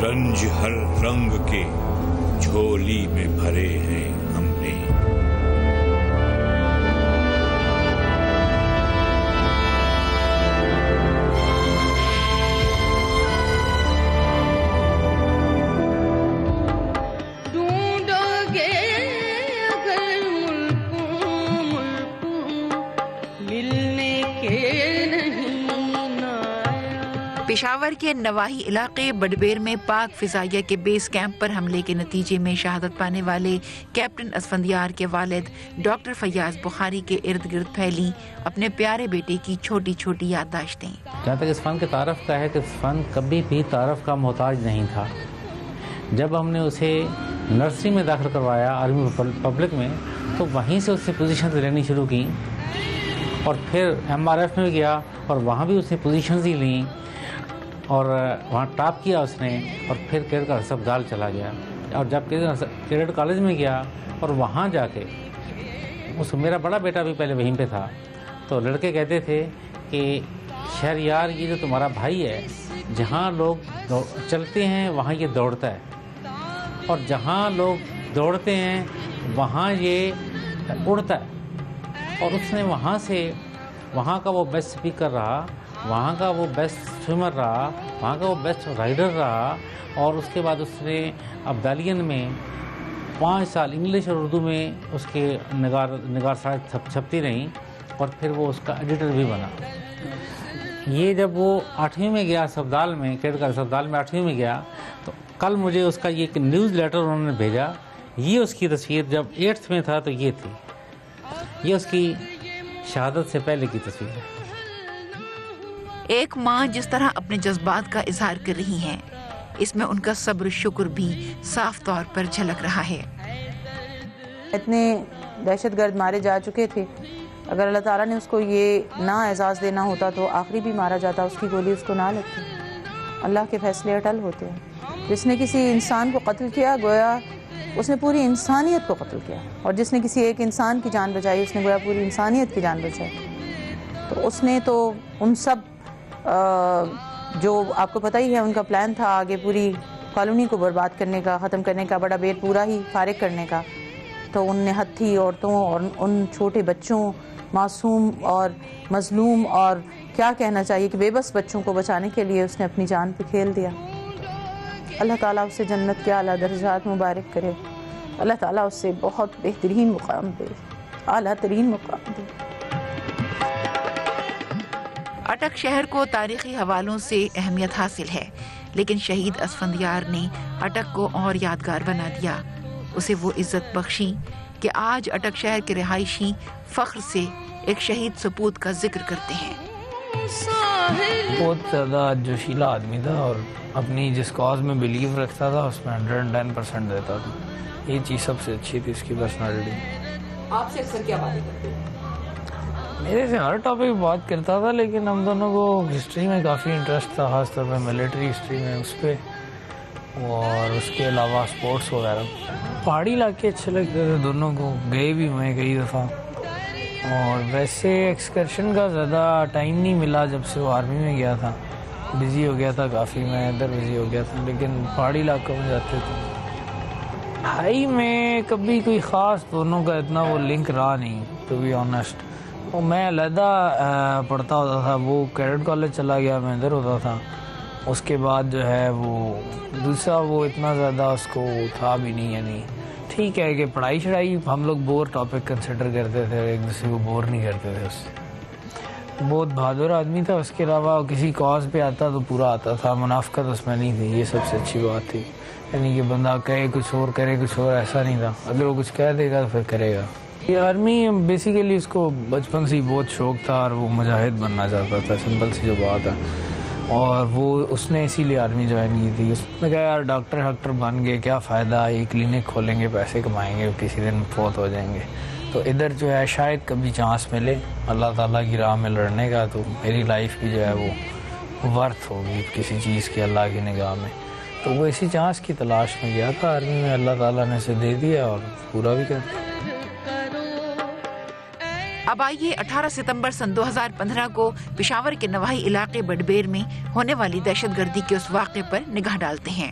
رنج ہر رنگ کے جھولی میں بھرے ہیں ہم نے. پشاور کے نواحی علاقے بڈبیر میں پاک فضائیہ کے بیس کیمپ پر حملے کے نتیجے میں شہادت پانے والے کیپٹن اسفندیار کے والد ڈاکٹر فیاض بخاری کے ارد گرد پھیلی اپنے پیارے بیٹے کی چھوٹی چھوٹی یادداشتیں. جہاں تک اس فن کے تعارف کا ہے کہ اس فن کبھی بھی تعارف کا محتاج نہیں تھا. جب ہم نے اسے نرسری میں داخل کروایا آرمی پبلک میں تو وہیں سے اس سے پوزیشنز لینی شروع کی اور پھر MRF میں گیا اور وہاں بھی اس نے پوزیشنز ہی لیں اور وہاں ٹاپ کیا اس نے اور پھر کیڈٹ کا ہسپتال چلا گیا. اور جب کیڈٹ کالج میں گیا اور وہاں جا کے میرا بڑا بیٹا بھی پہلے وہیں پہ تھا تو لڑکے کہتے تھے کہ شہریار یہ جو تمہارا بھائی ہے جہاں لوگ چلتے ہیں وہاں یہ دوڑتا ہے اور جہاں لوگ دوڑتے ہیں وہاں یہ اڑتا ہے. اور اس نے وہاں کا وہ بیسٹ اسپیکر رہا, وہاں کا وہ بیسٹ سوئمر رہا, وہاں کا وہ بیسٹ رائڈر رہا اور اس کے بعد اس نے ابدالین میں 5 سال انگلش اور اردو میں اس کے نگار سائٹ چھپتی رہیں اور پھر وہ اس کا ایڈیٹر بھی بنا. یہ جب وہ 8ویں میں گیا اسپتال میں, کیڈٹ کا اسپتال میں 8ویں میں گیا تو کل مجھے اس کا یہ ایک نیوز لیٹر انہوں نے بھیجا. یہ اس کی تصویر جب 8th میں تھا تو یہ تھی, یہ اس کی شہادت سے پہلے کی تصویر ہے. ایک ماں جس طرح اپنے جذبات کا اظہار کر رہی ہیں اس میں ان کا صبر شکر بھی صاف طور پر جھلک رہا ہے. اتنے دہشت گرد مارے جا چکے تھے, اگر اللہ تعالیٰ نے اس کو یہ نہ اعزاز دینا ہوتا تو آخری بھی مارا جاتا, اس کی گولی اس کو نہ لگتی. اللہ کے فیصلے اٹل ہوتے ہیں. جس نے کسی انسان کو قتل کیا گویا اس نے پوری انسانیت کو قتل کیا, اور جس نے کسی ایک انسان کی جان بچائی اس نے گویا پوری انسانیت کی جان بچائی. تو اس نے تو ان سب جو آپ کو پتہ ہی ہے ان کا پلان تھا آگے پوری کالونی کو برباد کرنے کا, ختم کرنے کا, بڑا بیر پورا ہی فارغ کرنے کا. تو ان نے ہتھی عورتوں اور ان چھوٹے بچوں, معصوم اور مظلوم اور کیا کہنا چاہیے کہ بے بس بچوں کو بچانے کے لیے اس نے اپنی جان پہ کھیل دیا. اللہ تعالیٰ اسے جنت کے اعلیٰ درجات مبارک کرے. اللہ تعالیٰ اس سے بہت بہترین مقام دے, اعلیٰ ترین مقام دے. اٹک شہر کو تاریخی حوالوں سے اہمیت حاصل ہے لیکن شہید اسفندیار نے اٹک کو اور یادگار بنا دیا. اسے وہ عزت بخشی کہ آج اٹک شہر کے رہائشی فخر سے ایک شہید سپوت کا ذکر کرتے ہیں. بہت زیادہ جوشیلا آدمی تھا اور اپنی جس کاز میں بلیو رکھتا تھا اس میں 110% دیتا تھا. یہ چیز سب سے اچھی تھی اس کی پرسنالٹی. آپ سے اکثر کیا باتیں کرتے ہیں؟ میرے سے ہر ٹاپک بات کرتا تھا لیکن ہم دونوں کو ہسٹری میں کافی انٹرسٹ تھا, خاص طور پہ ملٹری ہسٹری میں اس پہ, اور اس کے علاوہ سپورٹس وغیرہ. پہاڑی علاقے اچھے لگتے تھے دونوں کو, گئے بھی ہوئے کئی دفعہ. اور ویسے ایکسکرشن کا زیادہ ٹائم نہیں ملا جب سے وہ آرمی میں گیا تھا, بزی ہو گیا تھا کافی, میں ادھر بزی ہو گیا تھا, لیکن پہاڑی علاقوں میں جاتے تھے. ہائی میں کبھی کوئی خاص دونوں کا اتنا وہ لنک رہا نہیں ٹو بی آنیسٹ. وہ میں علیحدہ پڑھتا ہوتا تھا, وہ کیڈٹ کالج چلا گیا, میں ادھر ہوتا تھا. اس کے بعد جو ہے وہ دوسرا وہ اتنا زیادہ اس کو تھا بھی نہیں. یعنی ٹھیک ہے کہ پڑھائی شڑائی ہم لوگ بور ٹاپک کنسیڈر کرتے تھے, ایک دوسرے کو بور نہیں کرتے تھے. اس سے بہت بہادر آدمی تھا. اس کے علاوہ کسی کاز پہ آتا تو پورا آتا تھا, منافقت اس میں نہیں تھی. یہ سب سے اچھی بات تھی. یعنی کہ بندہ کہے کچھ اور کرے کچھ اور, ایسا نہیں تھا. اگر وہ کچھ کہہ دے گا تو پھر کرے گا. یہ آرمی بیسیکلی اس کو بچپن سے ہی بہت شوق تھا اور وہ مجاہد بننا چاہتا تھا, سمپل سی جو بات ہے. اور وہ اس نے اسی لیے آرمی جوائن کی تھی. اس نے کہا یار ڈاکٹر بن گئے کیا فائدہ, یہ کلینک کھولیں گے, پیسے کمائیں گے, کسی دن فوت ہو جائیں گے. تو ادھر جو ہے شاید کبھی چانس ملے اللہ تعالیٰ کی راہ میں لڑنے کا, تو میری لائف کی جو ہے وہ ورتھ ہوگی کسی چیز کی اللہ کی نگاہ میں. تو وہ اسی چانس کی تلاش میں گیا تھا آرمی میں, اللہ تعالیٰ نے اسے دے دیا اور پورا بھی کر دیا. اب آئیے 18 ستمبر سن 2015 کو پشاور کے نواحی علاقے بڈبیر میں ہونے والی دہشت گردی کے اس واقعے پر نگاہ ڈالتے ہیں.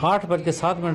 8:07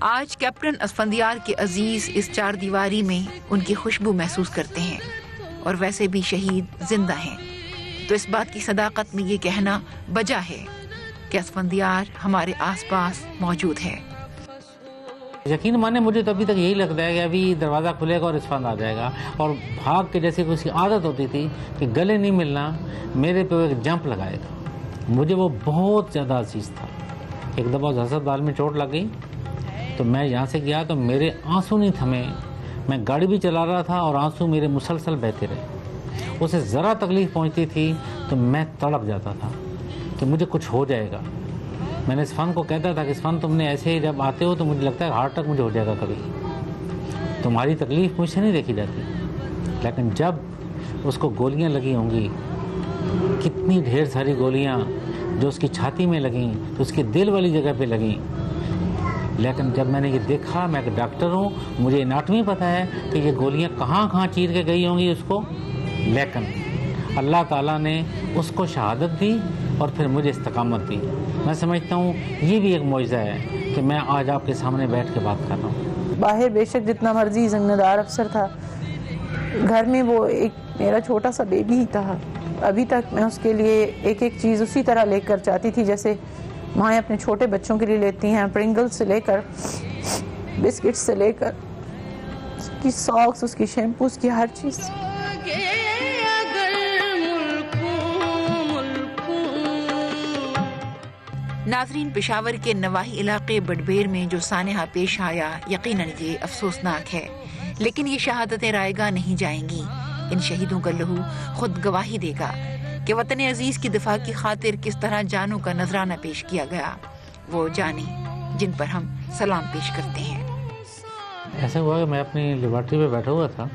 آج کیپٹن اسفندیار کے عزیز اس چار دیواری میں ان کی خوشبو محسوس کرتے ہیں، اور ویسے بھی شہید زندہ ہیں، تو اس بات کی صداقت میں یہ کہنا بجا ہے کہ اسفندیار ہمارے آس پاس موجود ہے۔ یقین مانے مجھے تو ابھی تک یہی لگتا ہے کہ ابھی دروازہ کھلے گا اور اسفند آ جائے گا، اور بھاگ کے جیسے اس کی عادت ہوتی تھی کہ گلے نہیں ملنا، میرے پہ ایک جمپ لگائے گا۔ مجھے وہ بہت زیادہ عزیز تھا۔ ایک دفعہ حسد میں چوٹ لگ گئی تو میں یہاں سے گیا تو میرے آنسو نہیں تھمے، میں گاڑی بھی چلا رہا تھا اور آنسو میرے مسلسل بہتے رہے۔ اسے ذرا تکلیف پہنچتی تھی تو میں تڑپ جاتا تھا کہ مجھے کچھ ہو جائے گا۔ میں نے اسفند کو کہتا تھا کہ اسفند تم نے ایسے جب آتے ہو تو مجھے لگتا ہے ہارٹ اٹیک مجھے ہو جائے گا کبھی، تمہاری تکلیف مجھ سے نہیں دیکھی جاتی، لیکن جب اس کو گولیاں لگی ہوں گی، کتنی ڈھیر ساری گولیاں جو اس کی چھاتی میں لگیں تو اس کے دل والی جگہ پہ لگیں، لیکن جب میں نے یہ دیکھا، میں ایک ڈاکٹر ہوں، مجھے اناٹمی پتہ ہے کہ یہ گولیاں کہاں کہاں چیر کے گئی ہوں گی اس کو، لیکن اللہ تعالیٰ نے اس کو شہادت دی اور پھر مجھے استقامت دی۔ میں سمجھتا ہوں یہ بھی ایک معجزہ ہے کہ میں آج آپ کے سامنے بیٹھ کے بات کر رہا ہوں۔ باہر بے شک جتنا مرضی ذمہ دار افسر تھا، گھر میں وہ ایک میرا چھوٹا سا بیبی ہی تھا۔ ابھی تک میں اس کے لیے ایک ایک چیز اسی طرح لے کر چاہتی تھی جیسے مائیں اپنے چھوٹے بچوں کے لیے لیتی ہیں، پرنگل سے لے کر بسکٹ سے لے کر اس کی ساکس، اس کی شیمپو، اس کی ہر چیز۔ ناظرین، پشاور کے نواحی علاقے بڈبیر میں جو سانحہ پیش آیا یقیناً یہ افسوسناک ہے، لیکن یہ شہادتیں رائے گاہ نہیں جائیں گی۔ ان شہیدوں کا لہو خود گواہی دے گا کہ وطن عزیز کی دفاع کی خاطر کس طرح جانوں کا نذرانہ پیش کیا گیا، وہ جانیں جن پر ہم سلام پیش کرتے ہیں۔ ایسا ہوا کہ میں اپنی لیبارٹری پہ بیٹھا ہوا تھا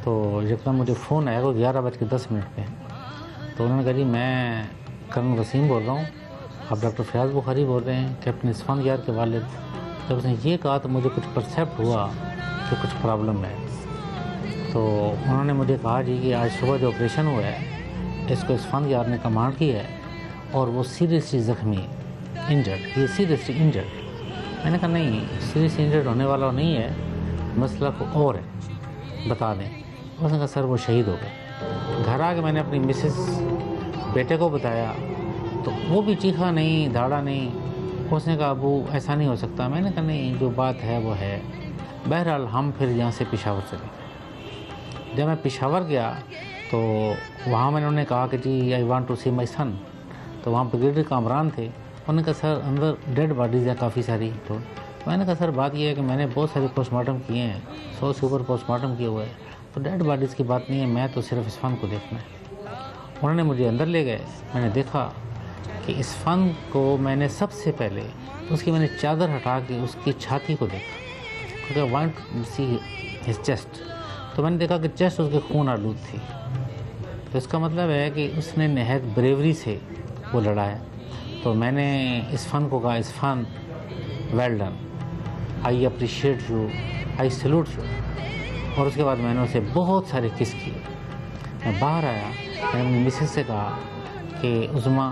تو یکدم مجھے فون آیا، وہ 11:10 پہ، تو انہوں نے کہا جی میں کرنل وسیم بول رہا ہوں، آپ ڈاکٹر فیاض بخاری بول رہے ہیں، کیپٹن اسفندیار کے والد۔ جب اس نے یہ کہا تو مجھے کچھ پرسیپٹ ہوا کہ کچھ پرابلم ہے، تو انہوں نے مجھے کہا جی کہ آج صبح جو آپریشن ہوا ہے اس کو اسفندیار نے کمانڈ کی ہے اور وہ سیریسلی زخمی ہے، انجرڈ، یہ سیریسلی انجرڈ۔ میں نے کہا نہیں، سیریسلی انجرڈ ہونے والا نہیں ہے، مسئلہ کو اور ہے، بتا دیں۔ اس نے کہا سر وہ شہید ہو گئے۔ گھر آ کے میں نے اپنی مسز بیٹے کو بتایا تو وہ بھی چیخا نہیں، دھاڑا نہیں۔ اس نے کہا ابو ایسا نہیں ہو سکتا۔ میں نے کہا نہیں، جو بات ہے وہ ہے۔ بہرحال ہم پھر یہاں سے پشاور چلے گئے۔ جب میں پشاور گیا تو وہاں میں انہوں نے کہا کہ جی آئی وانٹ ٹو سی مائی سن، تو وہاں بریگیڈیئر کامران تھے، انہوں نے کہا سر اندر ڈیڈ باڈیز ہیں کافی ساری۔ تو میں نے کہا سر بات یہ ہے کہ میں نے بہت سارے پوسٹ مارٹم کیے ہیں، 100 سے اوپر پوسٹ مارٹم کیے ہوئے ہیں، تو ڈیڈ باڈیز کی بات نہیں ہے، میں تو صرف اسفند کو دیکھنا ہے۔ انہوں نے مجھے اندر لے گئے، میں نے دیکھا کہ اسفند کو میں نے سب سے پہلے اس کی میں نے چادر ہٹا کے اس کی چھاتی کو دیکھا، کیونکہ وانٹ سی ہز چیسٹ، تو میں نے دیکھا کہ چیسٹ اس کے خون آلود تھی، تو اس کا مطلب ہے کہ اس نے نہایت بریوری سے وہ لڑا ہے۔ تو میں نے اسفند کو کہا Asfand well done, I appreciate you, I salute you, اور اس کے بعد میں نے اسے بہت سارے کس کیے۔ میں باہر آیا، میں نے اپنی مسز سے کہا کہ عظمیٰ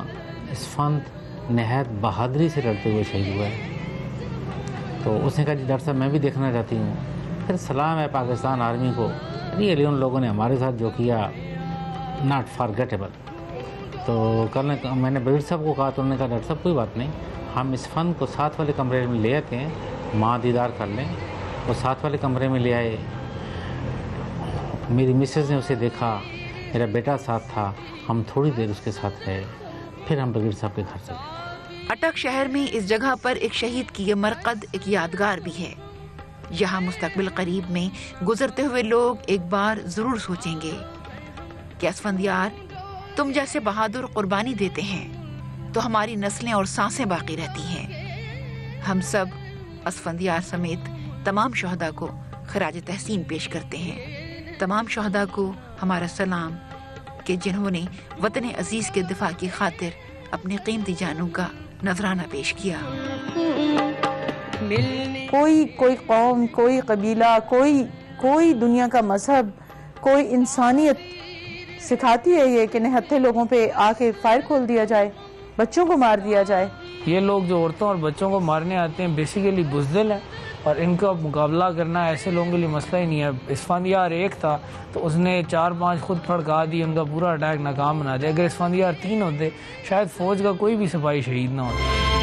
اسفند نہایت بہادری سے لڑتے ہوئے شہید ہوا ہے۔ تو اس نے کہا جی ڈاکٹر صاحب میں بھی دیکھنا چاہتی ہوں۔ پھر سلام ہے پاکستان آرمی کو، ریئلی ان لوگوں نے ہمارے ساتھ جو کیا ناٹ فارگیٹیبل۔ تو میں نے بریڈ صاحب کو کہا تو انہوں نے کہا ڈاکٹر صاحب کوئی بات نہیں، ہم اسفند کو ساتھ والے کمرے میں لے آتے ہیں، ماں دیدار کر لیں۔ وہ ساتھ والے کمرے میں لے آئے، میری مسز نے اسے دیکھا، میرا بیٹا ساتھ تھا، ہم تھوڑی دیر اس کے ساتھ رہے، پھر ہم بریڈ صاحب کے گھر چلے۔ اٹک شہر میں اس جگہ پر ایک شہید کی یہ مرقد ایک یادگار بھی ہے۔ یہاں مستقبل قریب میں گزرتے ہوئے لوگ ایک بار ضرور سوچیں گے کہ اسفندیار تم جیسے بہادر قربانی دیتے ہیں تو ہماری نسلیں اور سانسیں باقی رہتی ہیں۔ ہم سب اسفندیار سمیت تمام شہداء کو خراج تحسین پیش کرتے ہیں۔ تمام شہداء کو ہمارا سلام کہ جنہوں نے وطن عزیز کے دفاع کی خاطر اپنی قیمتی جانوں کا نذرانہ پیش کیا۔ کوئی قوم، کوئی قبیلہ، کوئی دنیا کا مذہب، کوئی انسانیت سکھاتی ہے یہ کہ نہتھے لوگوں پہ آ کے فائر کھول دیا جائے، بچوں کو مار دیا جائے؟ یہ لوگ جو عورتوں اور بچوں کو مارنے آتے ہیں بیسیکلی بزدل ہیں، اور ان کا مقابلہ کرنا ایسے لوگوں کے لیے مسئلہ ہی نہیں ہے. اسفندیار ایک تھا تو اس نے 4-5 خود پھڑکا دی، ان کا پورا اٹیک ناکام بنا دیا. اگر اسفندیار 3 ہوتے شاید فوج کا کوئی بھی سپاہی شہید نہ ہوتا.